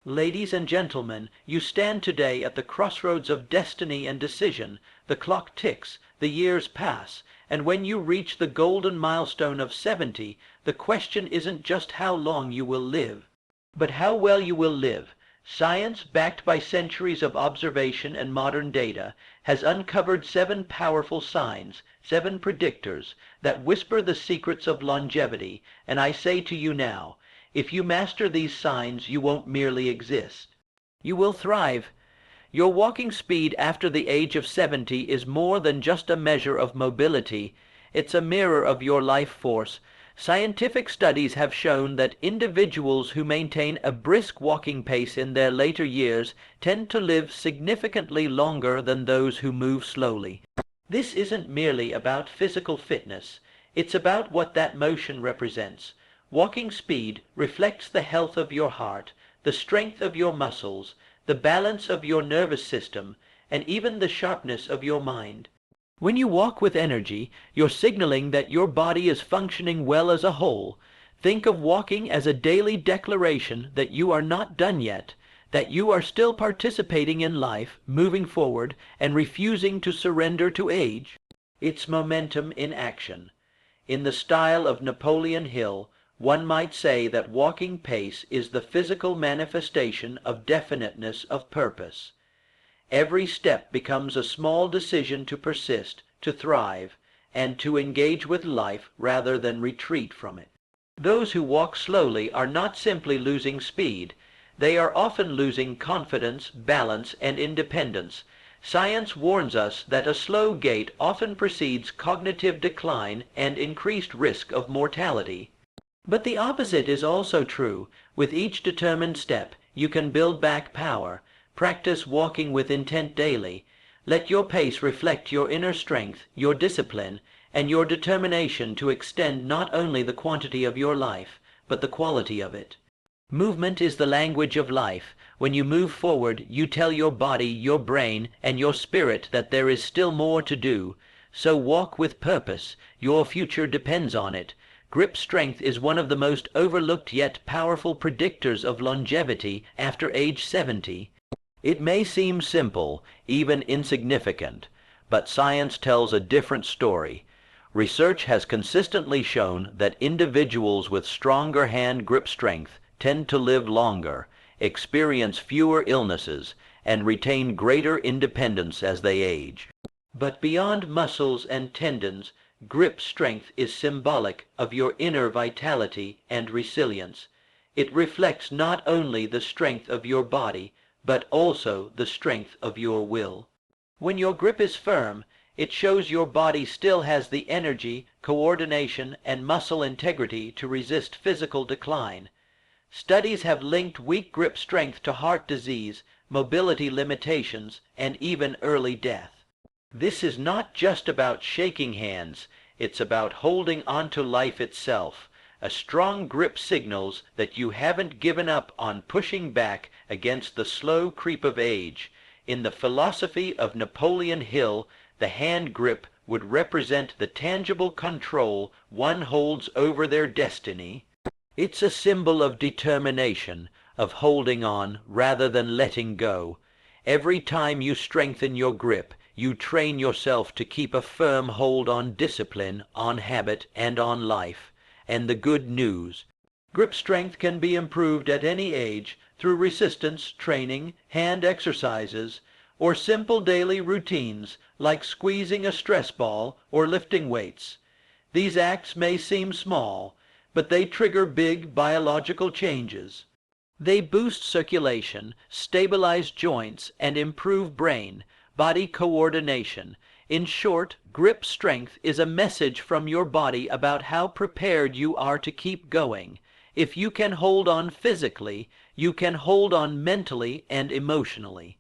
Ladies and gentlemen, you stand today at the crossroads of destiny and decision. The clock ticks, the years pass, and when you reach the golden milestone of 70, the question isn't just how long you will live, but how well you will live. Science, backed by centuries of observation and modern data, has uncovered 7 powerful signs, 7 predictors, that whisper the secrets of longevity, and I say to you now, if you master these signs, you won't merely exist. You will thrive. Your walking speed after the age of 70 is more than just a measure of mobility. It's a mirror of your life force. Scientific studies have shown that individuals who maintain a brisk walking pace in their later years tend to live significantly longer than those who move slowly. This isn't merely about physical fitness. It's about what that motion represents. Walking speed reflects the health of your heart, the strength of your muscles, the balance of your nervous system, and even the sharpness of your mind. When you walk with energy, you're signaling that your body is functioning well as a whole. Think of walking as a daily declaration that you are not done yet, that you are still participating in life, moving forward, and refusing to surrender to age. It's momentum in action. In the style of Napoleon Hill, one might say that walking pace is the physical manifestation of definiteness of purpose. Every step becomes a small decision to persist, to thrive, and to engage with life rather than retreat from it. Those who walk slowly are not simply losing speed. They are often losing confidence, balance, and independence. Science warns us that a slow gait often precedes cognitive decline and increased risk of mortality. But the opposite is also true. With each determined step, you can build back power. Practice walking with intent daily. Let your pace reflect your inner strength, your discipline, and your determination to extend not only the quantity of your life, but the quality of it. Movement is the language of life. When you move forward, you tell your body, your brain, and your spirit that there is still more to do. So walk with purpose. Your future depends on it. Grip strength is one of the most overlooked yet powerful predictors of longevity after age 70. It may seem simple, even insignificant, but science tells a different story. Research has consistently shown that individuals with stronger hand grip strength tend to live longer, experience fewer illnesses, and retain greater independence as they age. But beyond muscles and tendons, grip strength is symbolic of your inner vitality and resilience. It reflects not only the strength of your body, but also the strength of your will. When your grip is firm, it shows your body still has the energy, coordination, and muscle integrity to resist physical decline. Studies have linked weak grip strength to heart disease, mobility limitations, and even early death. This is not just about shaking hands, it's about holding on to life itself. A strong grip signals that you haven't given up on pushing back against the slow creep of age. In the philosophy of Napoleon Hill, the hand grip would represent the tangible control one holds over their destiny. It's a symbol of determination, of holding on rather than letting go. Every time you strengthen your grip, you train yourself to keep a firm hold on discipline, on habit, and on life. And the good news, grip strength can be improved at any age through resistance training, hand exercises, or simple daily routines like squeezing a stress ball or lifting weights. These acts may seem small, but they trigger big biological changes. They boost circulation, stabilize joints, and improve brain, body coordination. In short, grip strength is a message from your body about how prepared you are to keep going. If you can hold on physically, you can hold on mentally and emotionally.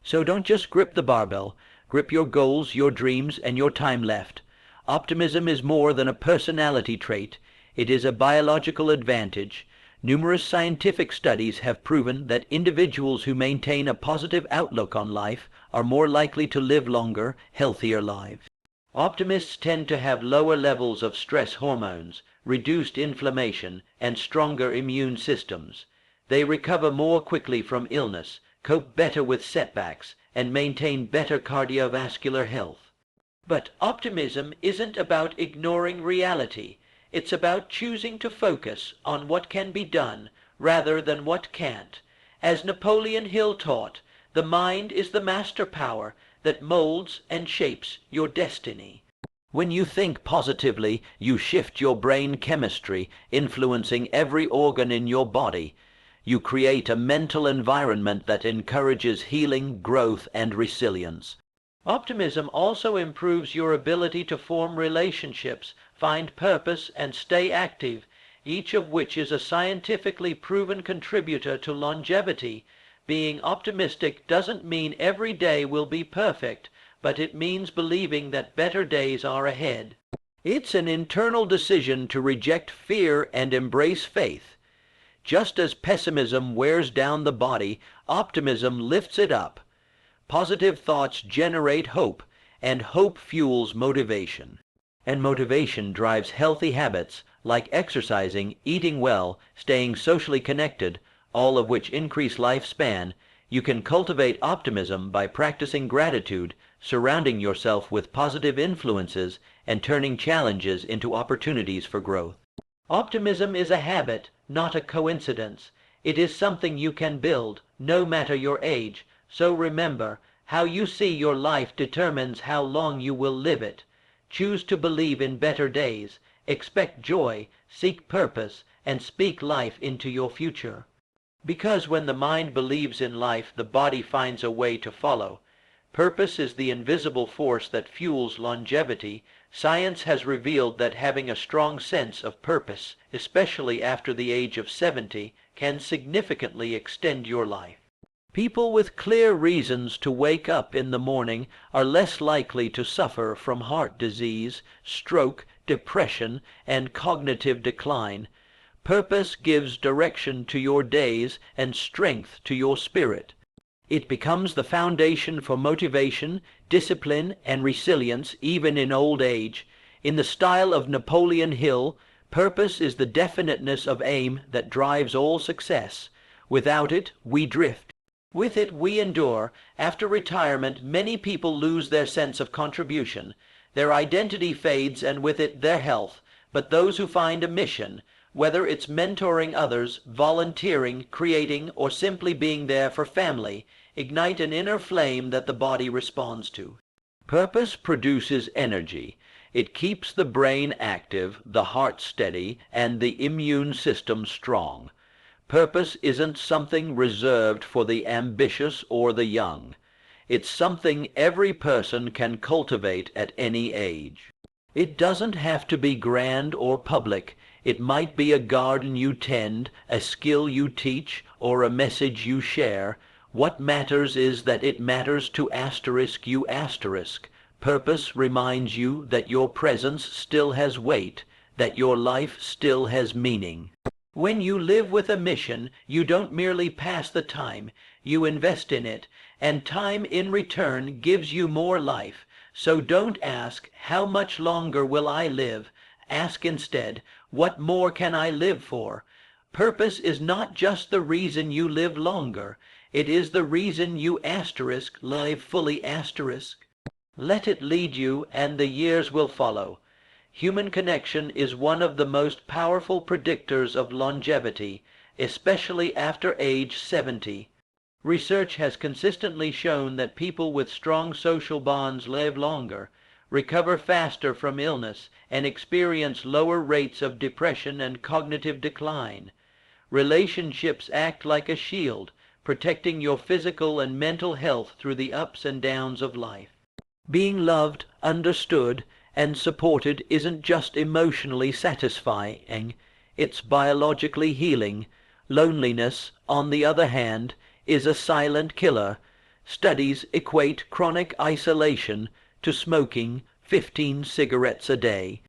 So don't just grip the barbell. Grip your goals, your dreams, and your time left. Optimism is more than a personality trait. It is a biological advantage. Numerous scientific studies have proven that individuals who maintain a positive outlook on life are more likely to live longer, healthier lives. Optimists tend to have lower levels of stress hormones, reduced inflammation, and stronger immune systems. They recover more quickly from illness, cope better with setbacks, and maintain better cardiovascular health. But optimism isn't about ignoring reality. It's about choosing to focus on what can be done rather than what can't. As Napoleon Hill taught, the mind is the master power that molds and shapes your destiny. When you think positively, you shift your brain chemistry, influencing every organ in your body. You create a mental environment that encourages healing, growth, and resilience. Optimism also improves your ability to form relationships, find purpose, and stay active, each of which is a scientifically proven contributor to longevity. Being optimistic doesn't mean every day will be perfect, but it means believing that better days are ahead. It's an internal decision to reject fear and embrace faith. Just as pessimism wears down the body, optimism lifts it up. Positive thoughts generate hope, and hope fuels motivation. And motivation drives healthy habits like exercising, eating well, staying socially connected, all of which increase lifespan. You can cultivate optimism by practicing gratitude, surrounding yourself with positive influences, and turning challenges into opportunities for growth. Optimism is a habit, not a coincidence. It is something you can build, no matter your age. So remember, how you see your life determines how long you will live it. Choose to believe in better days, expect joy, seek purpose, and speak life into your future. Because when the mind believes in life, the body finds a way to follow. Purpose is the invisible force that fuels longevity. Science has revealed that having a strong sense of purpose, especially after the age of 70, can significantly extend your life. People with clear reasons to wake up in the morning are less likely to suffer from heart disease, stroke, depression, and cognitive decline. Purpose gives direction to your days and strength to your spirit. It becomes the foundation for motivation, discipline, and resilience even in old age. In the style of Napoleon Hill, purpose is the definiteness of aim that drives all success. Without it, we drift. With it, we endure. After retirement, many people lose their sense of contribution. Their identity fades, and with it, their health. But those who find a mission, whether it's mentoring others, volunteering, creating, or simply being there for family, ignite an inner flame that the body responds to. Purpose produces energy. It keeps the brain active, the heart steady, and the immune system strong. Purpose isn't something reserved for the ambitious or the young. It's something every person can cultivate at any age. It doesn't have to be grand or public. It might be a garden you tend, a skill you teach, or a message you share. What matters is that it matters to you. Purpose reminds you that your presence still has weight, that your life still has meaning. When you live with a mission, you don't merely pass the time, you invest in it, and time in return gives you more life. So don't ask, how much longer will I live? Ask instead, what more can I live for? Purpose is not just the reason you live longer. It is the reason you live fully. Let it lead you, and the years will follow. Human connection is one of the most powerful predictors of longevity, especially after age 70. Research has consistently shown that people with strong social bonds live longer, recover faster from illness, and experience lower rates of depression and cognitive decline. Relationships act like a shield, protecting your physical and mental health through the ups and downs of life. Being loved, understood, and supported isn't just emotionally satisfying, it's biologically healing. Loneliness, on the other hand, is a silent killer. Studies equate chronic isolation to smoking 15 cigarettes a day.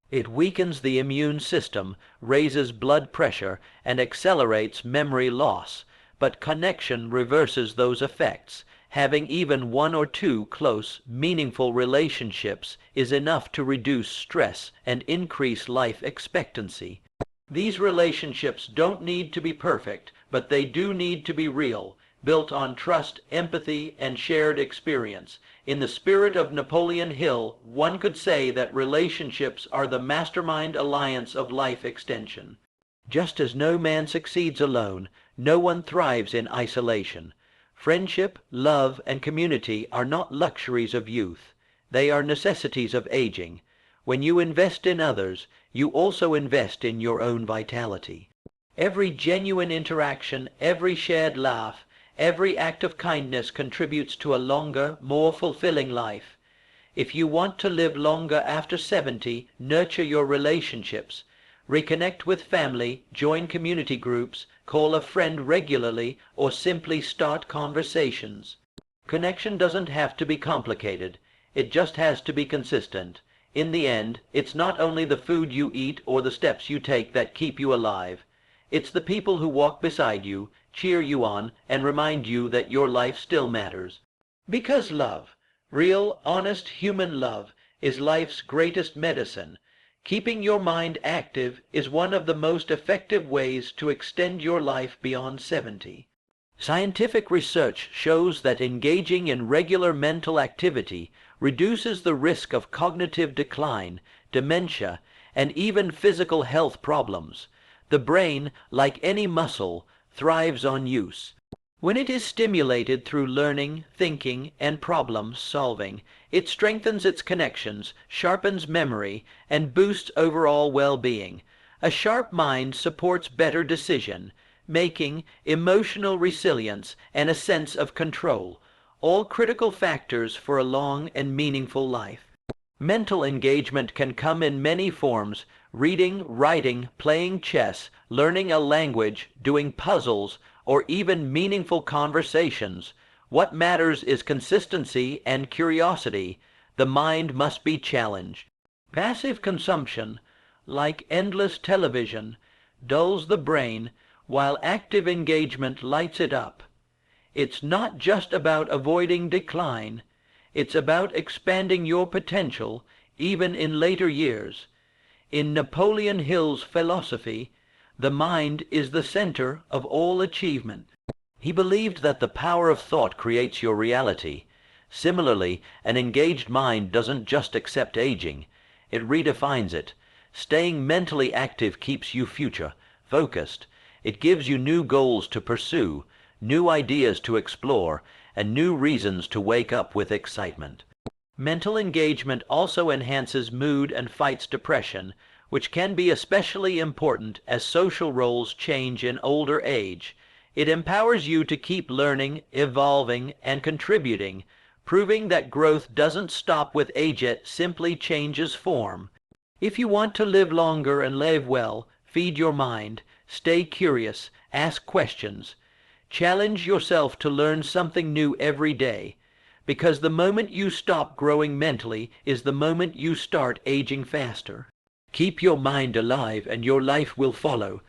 It weakens the immune system, raises blood pressure, and accelerates memory loss. But connection reverses those effects. Having even one or two close, meaningful relationships is enough to reduce stress and increase life expectancy. These relationships don't need to be perfect, but they do need to be real, built on trust, empathy, and shared experience. In the spirit of Napoleon Hill, one could say that relationships are the mastermind alliance of life extension. Just as no man succeeds alone, no one thrives in isolation. Friendship, love, and community are not luxuries of youth. They are necessities of aging. When you invest in others, you also invest in your own vitality. Every genuine interaction, every shared laugh, every act of kindness contributes to a longer, more fulfilling life. If you want to live longer after 70, nurture your relationships. Reconnect with family, join community groups, call a friend regularly, or simply start conversations. Connection doesn't have to be complicated. It just has to be consistent. In the end, it's not only the food you eat or the steps you take that keep you alive. It's the people who walk beside you, cheer you on, and remind you that your life still matters. Because love, real, honest human love, is life's greatest medicine. Keeping your mind active is one of the most effective ways to extend your life beyond 70. Scientific research shows that engaging in regular mental activity reduces the risk of cognitive decline, dementia, and even physical health problems. The brain, like any muscle, thrives on use. When it is stimulated through learning, thinking, and problem solving, it strengthens its connections, sharpens memory, and boosts overall well-being. A sharp mind supports better decision making, emotional resilience, and a sense of control, all critical factors for a long and meaningful life. Mental engagement can come in many forms: reading, writing, playing chess, learning a language, doing puzzles, or even meaningful conversations. What matters is consistency and curiosity. The mind must be challenged. Passive consumption, like endless television, dulls the brain, while active engagement lights it up. It's not just about avoiding decline. It's about expanding your potential, even in later years. In Napoleon Hill's philosophy, the mind is the center of all achievement. He believed that the power of thought creates your reality. Similarly, an engaged mind doesn't just accept aging, it redefines it. Staying mentally active keeps you future-focused. It gives you new goals to pursue, new ideas to explore, and new reasons to wake up with excitement. Mental engagement also enhances mood and fights depression, which can be especially important as social roles change in older age. It empowers you to keep learning, evolving, and contributing, proving that growth doesn't stop with age, it simply changes form. If you want to live longer and live well, feed your mind, stay curious, ask questions. Challenge yourself to learn something new every day, because the moment you stop growing mentally is the moment you start aging faster. Keep your mind alive and your life will follow.